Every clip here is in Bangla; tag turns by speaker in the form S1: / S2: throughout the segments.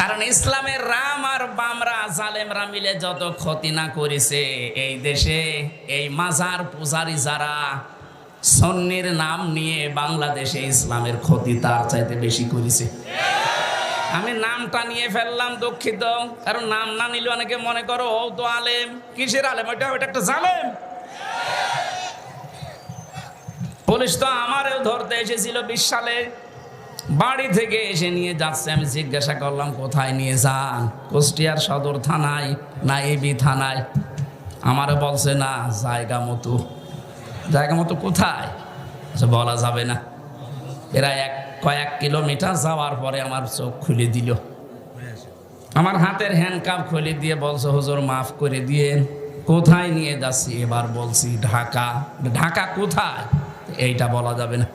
S1: কারণ ইসলামের রাম আর বামরা জালেমরা মিলে যত ক্ষতি না করেছে এই দেশে, এই মাজার পূজারী যারা সুন্নির নাম নিয়ে বাংলাদেশে ইসলামের ক্ষতি তার চাইতে বেশি করেছে। আমি নামটা নিয়ে ফেললাম, দুঃখিত। কারণ নাম না নিলে অনেকে মনে করো ও তো আলেম। কিসের আলেম? ওইটা একটা জালেম। পুলিশ তো আমারও ধরতে এসেছিল 20 সালে, বাড়ি থেকে এসে নিয়ে যাচ্ছে। আমি জিজ্ঞাসা করলাম কোথায় নিয়ে যান? কুষ্টিয়ার সদর থানায় না এবি থানায়? আমারও বলছে না, জায়গা মতো। জায়গা মতো কোথায় বলা যাবে না। প্রায় কয়েক কিলোমিটার যাওয়ার পরে আমার চোখ খুলে দিল। আমার হাতের হ্যান্ডকাপ খুলে দিয়ে বলছে হুজুর মাফ করে দিয়ে। কোথায় নিয়ে যাচ্ছি? এবার বলছি ঢাকা। ঢাকা কোথায়? এইটা বলা যাবে না।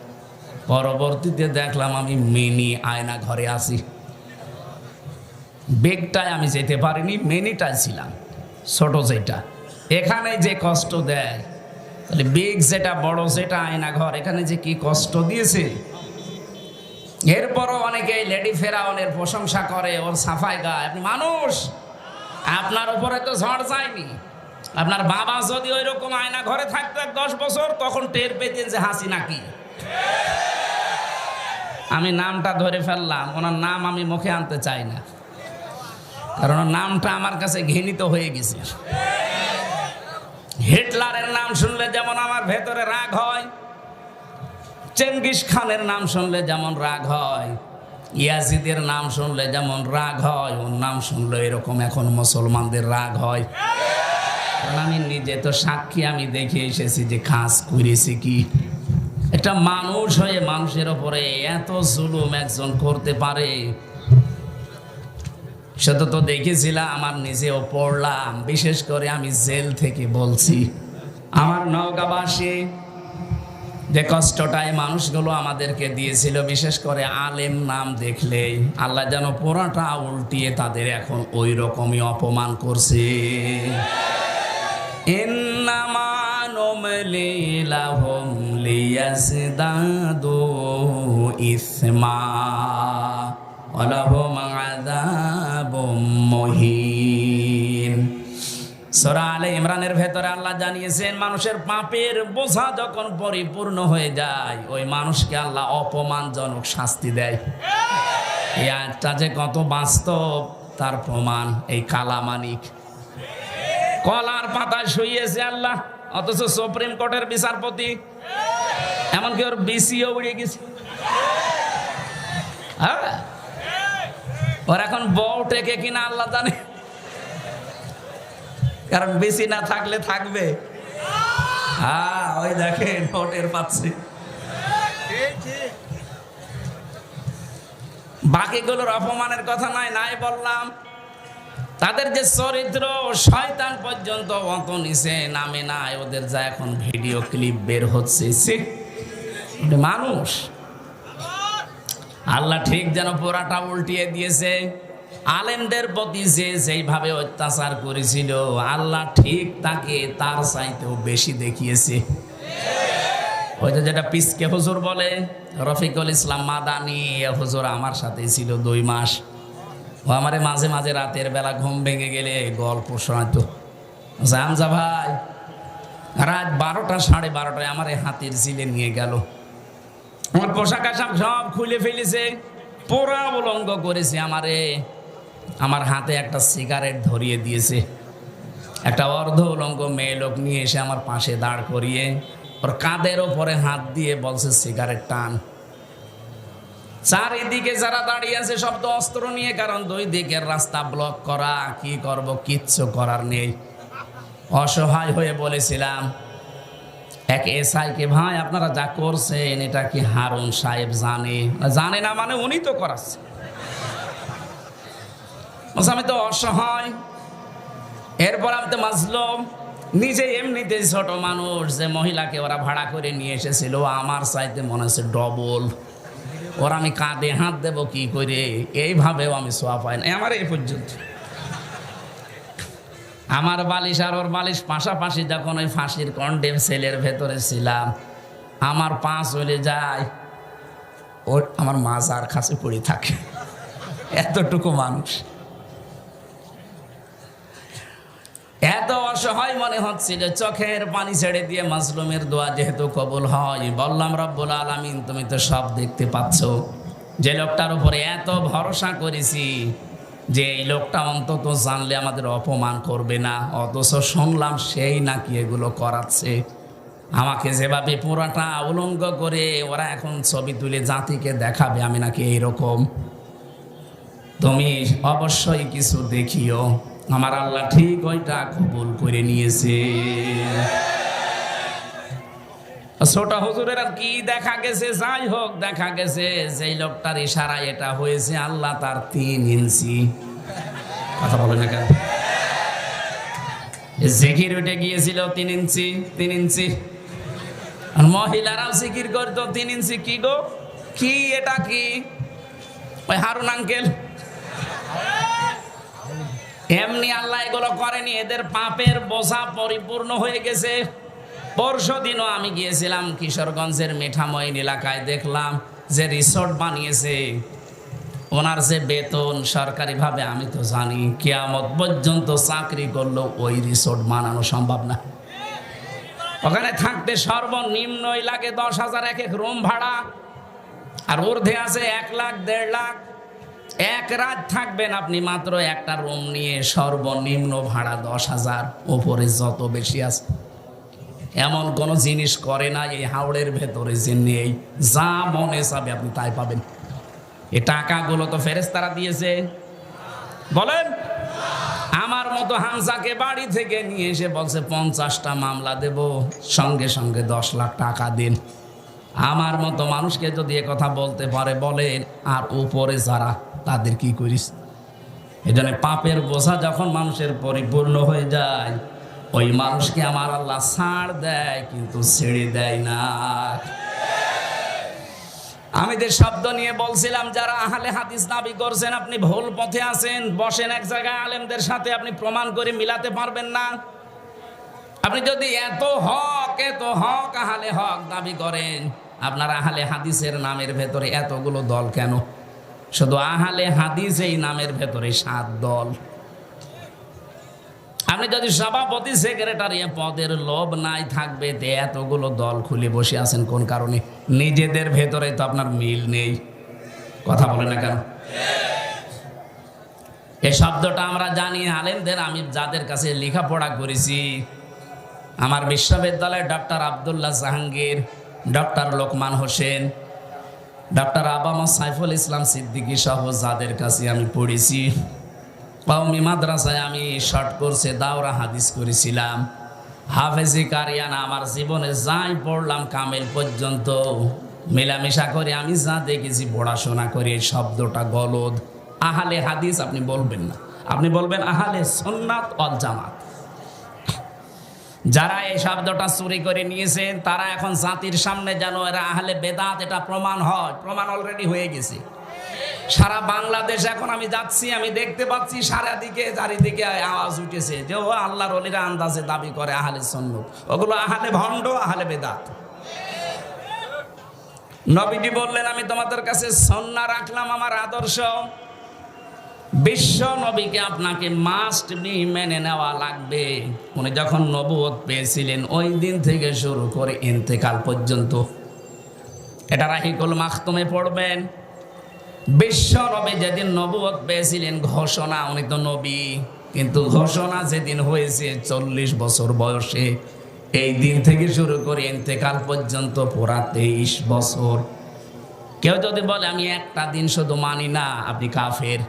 S1: পরবর্তীতে দেখলাম আমি মিনি আয়না ঘরে আছি। বেগটায় আমি যেতে পারিনি, মিনিটায় ছিলাম, ছোট যেটা। এখানে যে কষ্ট দেয়, তাহলে বেগ যেটা বড়, যেটা আয়না ঘর, এখানে যে কি কষ্ট দিয়েছে। এরপরও অনেকে লেডি ফেরাউনের প্রশংসা করে, ওর সাফাই গায়। আপনি মানুষ, আপনার উপরে তো ঝড় যায়নি। আপনার বাবা যদি ওই রকম আয়না ঘরে থাকতো 10 বছর, তখন টের পেতেন যে হাসিনা কি। আমি নামটা ধরে ফেললাম, ওনার নাম আমি মুখে আনতে চাই না, কারণ ওনার নামটা আমার কাছে ঘৃণিত হয়ে গেছে। হিটলারের নাম শুনলে যেমন আমার ভেতরে রাগ হয়, চেঙ্গিস খানের নাম শুনলে যেমন রাগ হয়, ইয়াজিদের নাম শুনলে যেমন রাগ হয়, ওর নাম শুনলে এরকম এখন মুসলমানদের রাগ হয়। আমি নিজে তো সাক্ষী, আমি দেখে এসেছি যে কাজ করেছি কি। একটা মানুষ হয়ে মানুষের ওপরে এত জুলুম একজন করতে পারে, সেটা তো দেখেছিলাম, আমার নিজেও পড়লাম। বিশেষ করে আমি জেল থেকে বলছি, আমার নওগাঁবাসী যে কষ্টটাই মানুষগুলো আমাদেরকে দিয়েছিল, বিশেষ করে আলেম নাম দেখলেই আল্লাহ যেন পুরাটা উল্টিয়ে তাদের এখন ওই রকমই অপমান করছে। ইন্নামা নুমলি লাহুম লিয়াজদাদু ইসমা ওয়া লাহুম আযাবুম মুহিন। সূরা আলে ইমরানের ভেতরে আল্লাহ জানিয়েছেন, মানুষের পাপের বোঝা যখন পরিপূর্ণ হয়ে যায়, ওই মানুষকে আল্লাহ অপমানজনক শাস্তি দেয়। এই আয়াতটা যে কত বাস্তব তার প্রমাণ এই কালামানিক। কলার পাতায় শুইয়েছে আল্লাহ, অথচ সুপ্রিম কোর্টের বিচারপতি, এমনকি ওর বিসিও উড়ে গেছে। হ্যাঁ, ওর এখন বউ টেকে কিনা আল্লাহ জানে, কারণ বেশি না থাকলে থাকবে। হ্যাঁ, ওই দেখেন ভোটের পাচ্ছে। বাকিগুলোর অপমানের কথা নাই বললাম। তাদের যে চরিত্র, শয়তান পর্যন্ত অত নিচে নামে নাই, ওদের যা এখন ভিডিও ক্লিপ বের হচ্ছে। মানুষ আল্লাহ ঠিক যেন পুরাটা উল্টিয়ে দিয়েছে। আলেমদের প্রতি যে যেইভাবে অত্যাচার করেছিল, আল্লাহ ঠিক তাকে তার চাইতেও বেশি দেখিয়েছে। ওই যেটা পিসকে হুজুর বলে, রফিকুল ইসলাম মাদানি হুজুর আমার সাথে ছিল 2 মাস। ও আমারে মাঝে মাঝে রাতের বেলা ঘুম ভেঙে গেলে গল্প শোনাতো। হামজা ভাই, রাত 12টা 12:30টায় আমার হাতির ঝিলে নিয়ে গেল। আমার পোশাক আশাক সব খুলে ফেলেছে, পোড়া উলঙ্গ করেছে আমারে। আমার হাতে একটা সিগারেট ধরিয়ে দিয়েছে। একটা অর্ধ উলঙ্গ মেয়ে লোক নিয়ে এসে আমার পাশে দাঁড় করিয়ে ওর কাঁধের ওপরে হাত দিয়ে বলছে সিগারেট টান। চারিদিকে যারা দাঁড়িয়ে আছে সব তো অস্ত্র নিয়ে, কারণ 2 দিকের রাস্তা ব্লক করা। কি করব, কিচ্ছু করার নেই। অসহায় হয়ে বলেছিলাম এক এসআইকে, ভাই আপনারা যা করছেন এটা কি হারুন সাহেব জানে না? মানে উনি তো করাচ্ছে। আমি তো অসহায়। এরপর আমি তো মাজলুম, নিজে এমনিতে ছোট মানুষ। যে মহিলাকে ওরা ভাড়া করে নিয়ে এসেছিল আমার চাইতে মনে হচ্ছে ডবল। ওরা আমি কাঁধে হাত দেব কি করে, এইভাবেও আমি সোয়া পাই না। আমার এই পর্যন্ত আমার বালিশ আর ওর বালিশ পাশাপাশি, যখন ওই ফাঁসির কন্ডেম সেলের ভেতরে ছিলাম, আমার পা চলে যায়, ওর আমার মাজার কাছে পড়ে থাকে। এতটুকু মানুষ, এত অসহায় মনে হচ্ছিল, চোখের পানি ছেড়ে দিয়ে মাজলুমের দোয়া যেহেতু কবুল হয়, বললাম রব্বুল আলামিন তুমি তো সব দেখতে পাচ্ছ, যে লোকটার উপরে এত ভরসা করেছি যে এই লোকটা অন্তত জানলে আমাদের অপমান করবে না, অথচ শুনলাম সেই নাকি এগুলো করাচ্ছে। আমাকে যেভাবে পুরাটা উলঙ্গ করে ওরা এখন ছবি তুলে জাতিকে দেখাবে আমি নাকি এইরকম, তুমি অবশ্যই কিছু দেখিও। আমার আল্লাহ ঠিক ওইটা কবুল করে নিয়েছে। ছোট হুজুরের আর কি দেখা গেছে, যাই হোক দেখা গেছে যেই লোকটার ইশারায় এটা হয়েছে আল্লাহ তার 3 ইঞ্চি, কথা বলে না কেন, জিকির উঠে গিয়েছিল 3 ইঞ্চি 3 ইঞ্চি, আর মহিলারাও জিকির করতো 3 ইঞ্চি। কি গো কি এটা কি? ওই হারুন আঙ্কেল এমনি আল্লাহ এগুলো করেনি, এদের পাপের বোঝা পরিপূর্ণ হয়ে গেছে। পরশুদিনও আমি গিয়েছিলাম কিশোরগঞ্জের মিঠামইন এলাকায়, দেখলাম যে রিসোর্ট বানিয়েছে, ওনার যে বেতন সরকারিভাবে আমি তো জানি কিয়ামত পর্যন্ত চাকরি করলেও ওই রিসোর্ট বানানো সম্ভব না। ওখানে থাকতে সর্বনিম্নই লাগে 10,000 এক এক রুম ভাড়া, আর ঊর্ধ্বে আছে 1 লাখ 1.5 লাখ। এক রাত থাকবেন আপনি মাত্র একটা রুম নিয়ে, সর্বনিম্ন ভাড়া 10,000, উপরে যত বেশি আছে। এমন কোন জিনিস করে না এই হাওড়ের ভেতরে যে নেই, যা মনে চাবে আপনি তাই পাবেন। এই টাকাগুলো তো ফেরেশতারা দিয়েছে, বলেন। আমার মতো হামজাকে বাড়ি থেকে নিয়ে এসে বলছে 50টা মামলা দেব, সঙ্গে সঙ্গে 10 লাখ টাকা দিন। আমার মতো মানুষকে যদি এ কথা বলতে পারে বলেন, আর উপরে যারা তাদের কি করিস? এজন্য পাপের বোঝা যখন মানুষের পরিপূর্ণ হয়ে যায়, ওই মানুষকে আমার আল্লাহ ছাড় দেয় কিন্তু ছেড়ে দেয় না। আমি যে শব্দ নিয়ে বলছিলাম, যারা আহলে হাদিস দাবি করছেন আপনি ভুল পথে আছেন, বসেন এক জায়গায় আলেমদের সাথে, আপনি প্রমাণ করে মিলাতে পারবেন না। আপনি যদি এত হক আহলে হক দাবি করেন, আপনার আহলে হাদিসের নামের ভেতরে এতগুলো দল কেন? শুধু আহলে হাদিস এই নামের ভেতরে 7 দল। আপনি যদি সভাপতি সেক্রেটারি পদের লোভ নাই থাকবে, এতগুলো দল খুলে বসে আছেন কোন কারণে? নিজেদের ভেতরে তো আপনার মিল নেই, কথা বলে না কেন? এই শব্দটা আমরা জানি আলেমদের, আমি যাদের কাছে লেখাপড়া করেছি, আমার বিশ্ববিদ্যালয়ে doctor Abdullah Jahangir, doctor Lokman Hossain, doctor আবামা সাইফুল ইসলাম সিদ্দিকী সহ যাদের কাছে আমি পড়েছি, কওমি মাদ্রাসায় আমি শর্ট কোর্সে দাওরা হাদিস করেছিলাম, হাফেজি কারিয়ানা, আমার জীবনে যাই পড়লাম কামেল পর্যন্ত মেলামেশা করে আমি যা দেখেছি, পড়াশোনা করে, এই শব্দটা গলদ। আহলে হাদিস আপনি বলবেন না, আপনি বলবেন আহলে সুন্নাত ওয়াল জামাত। যারা এই শব্দটা চুরি করে নিয়েছেন তারা এখন জাতির সামনে যেন এরা আহলে বেদাত, এটা প্রমাণ হয়, প্রমাণ অলরেডি হয়ে গেছে। সারা বাংলাদেশ এখন আমি যাচ্ছি, আমি দেখতে পাচ্ছি চারিদিকে আওয়াজ উঠেছে যে ও আল্লাহর ওলিরা আন্দাজে দাবি করে আহলে সুন্নাত, ওগুলো আহলে ভণ্ড, আহলে বেদাত। নবীজি বললেন আমি তোমাদের কাছে সুন্নাহ রাখলাম আমার আদর্শ, বিশ্ব নবীকে আপনাকে মাস্ট বি মেনে নেওয়া লাগবে। উনি যখন নবুয়ত পেয়েছিলেন ওই দিন থেকে শুরু করে ইন্তেকাল পর্যন্ত, এটা রাহিকুল মাখতুমে পড়বেন। বিশ্ব নবী যেদিন নবুয়ত পেয়েছিলেন, ঘোষণা, উনি তো নবী, কিন্তু ঘোষণা যেদিন হয়েছে 40 বছর বয়সে, এই দিন থেকে শুরু করে ইন্তেকাল পর্যন্ত পুরা 23 বছর। কেউ যদি বলে আমি একটা দিন শুধু মানি না, আপনি কাফের।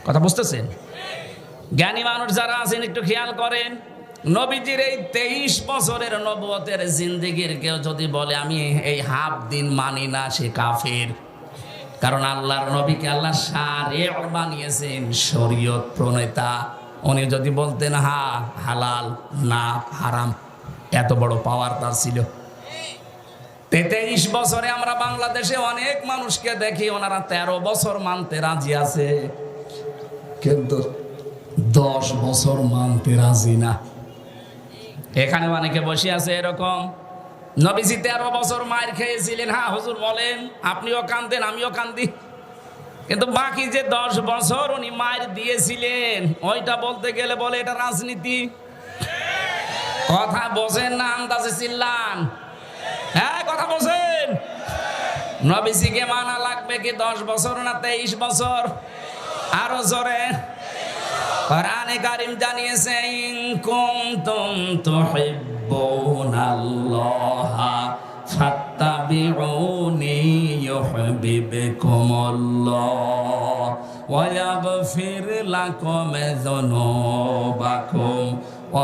S1: কথা বুঝতেছেন? জ্ঞানী মানুষ যারা আছেন একটু খেয়াল করেন, নবীজির এই 23 বছরের নবুয়তের জিন্দেগির কেউ যদি বলে আমি এই হাফ দিন মানি না, সে কাফের। কারণ আল্লাহর নবীকে আল্লাহ শারিয় বানিয়েছেন, শরীয়ত প্রণেতা। উনি যদি বলতেন হা হালাল না হারাম, এত বড় পাওয়ার তার ছিল। 23 বছরে আমরা বাংলাদেশে অনেক মানুষকে দেখি ওনারা 13 বছর মানতে রাজি আছে, কিন্তু 10 বছর মানতে রাজি না। এখানে অনেকে বসে আছে এরকম। নবীজি 13 বছর মায়ের খেয়েছিলেন, হ্যাঁ হুজুর বলেন, আপনিও কান্দেন আমিও কান্দি। কিন্তু বাকি যে 10 বছর উনি মায়ের দিয়েছিলেন ওইটা বলতে গেলে বলে এটা রাজনীতি। কথা বোঝেন না, আন্দাজে চিল্লান। হ্যাঁ কথা বোঝেন। নবীজিকে মানা লাগবে কি 10 বছর না 23 বছর? আরো জোরে। কোরআনে কারীম জানিয়েছে ইন কুনতুম তুহিব্বুনাল্লাহা ফাত্তাবিউনি ইউহিব্বুকুমুল্লাহ ওয়া ইয়াগফির লাকুম যুনুবাকুম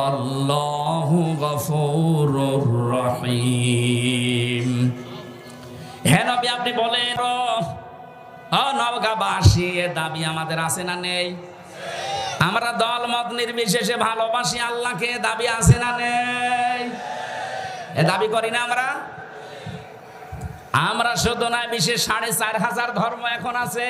S1: আল্লাহু গফুরুর রহিম। হে নবী আপনি বলেন ও নওগাঁবাসী, এ দাবি আমাদের আছে না নেই? আমরা দল মত নির্বিশেষে ভালোবাসি আল্লাহকে, দাবি আছে না নেই? এ দাবি করি না আমরা? আমরা শুধু নয়, বিশেষ 4500 ধর্ম এখন আছে।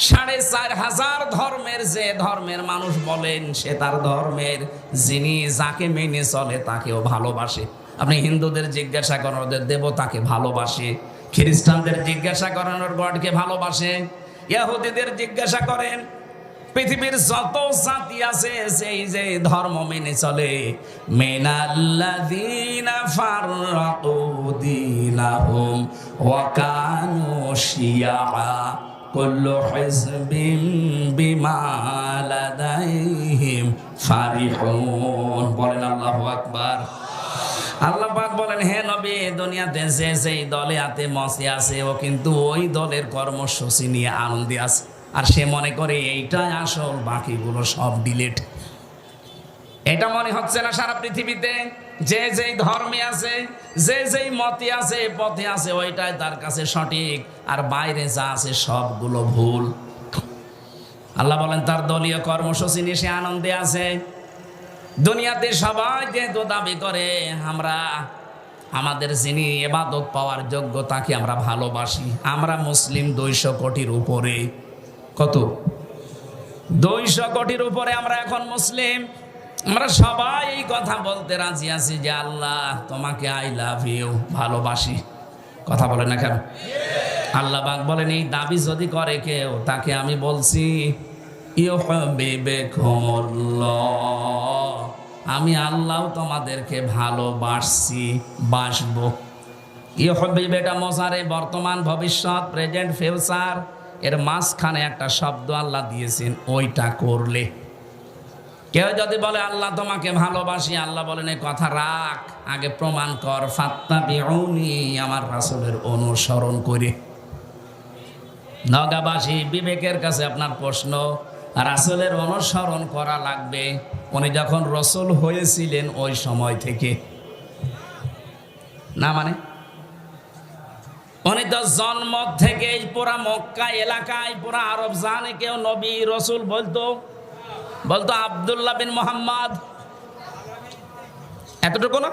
S1: 4500 ধর্মের যে ধর্মের মানুষ বলেন সে তার ধর্মের যিনি যাকে মেনে চলে তাকেও ভালোবাসে। আপনি হিন্দুদের জিজ্ঞাসা করেন ওদের দেবতাকে ভালোবাসে, খ্রিস্টানদের জিজ্ঞাসা করেন ওর গডকে ভালোবাসে, ইহুদিদের জিজ্ঞাসা করেন, পৃথিবীর যত জাতি আছে সেই যে ধর্ম মেনে চলে। মিনাল্লাযীনা ফাররাকু দীনাহুম ওয়া কানু শিয়া কুল্লু হিজবিন বিমা লাদাইহিম ফারিহুন। বলেন আল্লাহু আকবার। আল্লাহ পাক বলেন হে নবী, দুনিয়াতে যে যেই দলে আতে মসে আছে ও কিন্তু ওই দলের কর্মসূচি নিয়ে আনন্দে আছে, আর সে মনে করে এইটাই আসল, বাকিগুলো সব ডিলেট। এটা মনে হচ্ছে না সারা পৃথিবীতে যে যেই ধর্মে আছে, যে যেই মতে আছে, পথে আছে, ওইটাই তার কাছে সঠিক, আর বাইরে যা আছে সবগুলো ভুল। আল্লাহ বলেন তার দলীয় কর্মসূচি নিয়ে সে আনন্দে আছে। দুনিয়াতে সবাই যেহেতু দাবি করে আমরা আমাদের যিনি ইবাদত পাওয়ার যোগ্য তাকে আমরা ভালোবাসি। আমরা মুসলিম 200 কোটির উপরে। কত? 200 কোটির উপরে আমরা এখন মুসলিম। আমরা সবাই এই কথা বলতে রাজি আছি যে আল্লাহ তোমাকে আই লাভ ইউ, ভালোবাসি। কথা বলে না কেন? আল্লাহ পাক বলেন এই দাবি যদি করে কেউ তাকে আমি বলছি ইউহিব্বুকুমুল্লাহ, আমি আল্লাহ তোমাদেরকে ভালোবাসছি, বাসবো। ইউহিব্বু এটা মোজারে, বর্তমান, ভবিষ্যৎ, প্রেজেন্ট, ফিউচার, এর মাঝখানে একটা শব্দ আল্লাহ দিয়েছেন, ওইটা করলে। কেউ যদি বলে আল্লাহ তোমাকে ভালোবাসি, আল্লাহ বলেন এই কথা রাখ, আগে প্রমাণ কর, ফাত্তাবিউনি, আমার রাসূলের অনুসরণ করে। নওগাঁবাসী বিবেকের কাছে আপনার প্রশ্ন, রাসূলের অনুসরণ করা লাগবে। উনি যখন রাসূল হয়েছিলেন ওই সময় থেকে না, মানে উনি তো জন্ম থেকে পুরা মক্কা এলাকায় পুরা আরব জানে কেউ নবী রাসূল বলতো আব্দুল্লাহ বিন মুহাম্মদ, এতটুকু না?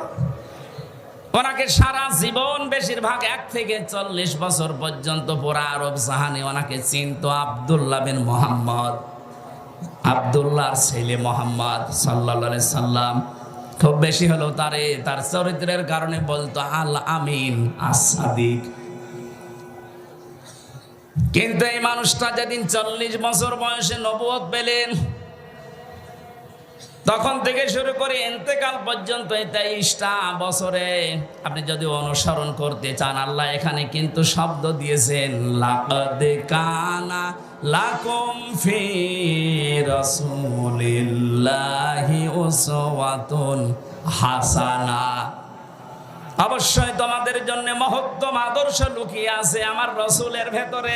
S1: ওনাকে সারা জীবন বেশিরভাগ 1 থেকে 40 বছর পর্যন্ত পুরা আরব জাহানে ওনাকে চিনতো আব্দুল্লাহ বিন মুহাম্মদ, আব্দুল্লাহর ছেলে মুহাম্মদ সাল্লাল্লাহু আলাইহি সাল্লাম। খুব বেশি হলো তার চরিত্রের কারণে বলতো আল আমিন, আস-সাদিক। কিন্তু এই মানুষটা যেদিন 40 বছর বয়সে নবুয়ত পেলেন, তখন থেকে শুরু করে ইন্তেকাল পর্যন্ত 23টা বছরে আপনি যদি অনুসরণ করতে চান, আল্লাহ এখানে কিন্তু শব্দ দিয়েছেন লাকাদ কানা লাকুম ফি রাসূলিল্লাহি উসওয়াতুন হাসানা। অবশ্যই তোমাদের জন্য মহত্তম আদর্শ লুকিয়ে আছে আমার রাসূলের ভেতরে।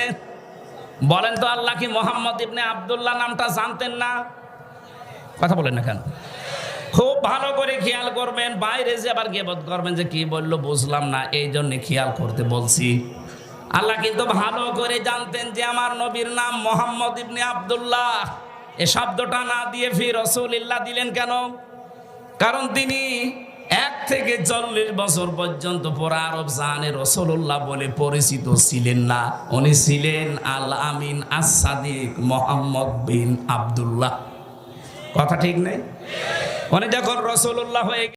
S1: বলেন তো আল্লাহ কি মুহাম্মদ ইবনে আব্দুল্লাহ নামটা জানতেন না? কথা বলেন না কেন? খুব ভালো করে খেয়াল করবেন, বাইরে যে আবার গীবত করবেন যে কি বললো বুঝলাম না, এই জন্য খেয়াল করতে বলছি। আল্লাহ কিন্তু ভালো করে জানতেন যে আমার নবীর নাম মুহাম্মদ ইবনে আব্দুল্লাহ। এই শব্দটা না দিয়ে ফি রাসূলিল্লাহ দিলেন কেন? কারণ তিনি 1 থেকে 40 বছর পর্যন্ত পুরা আরব জাহানে রাসূলুল্লাহ বলে পরিচিত ছিলেন না। উনি ছিলেন আল আমিন, আস-সাদিক, মুহাম্মদ বিন আব্দুল্লাহ। কথা ঠিক নেই? উনি যখন রাসূলুল্লাহ হয়ে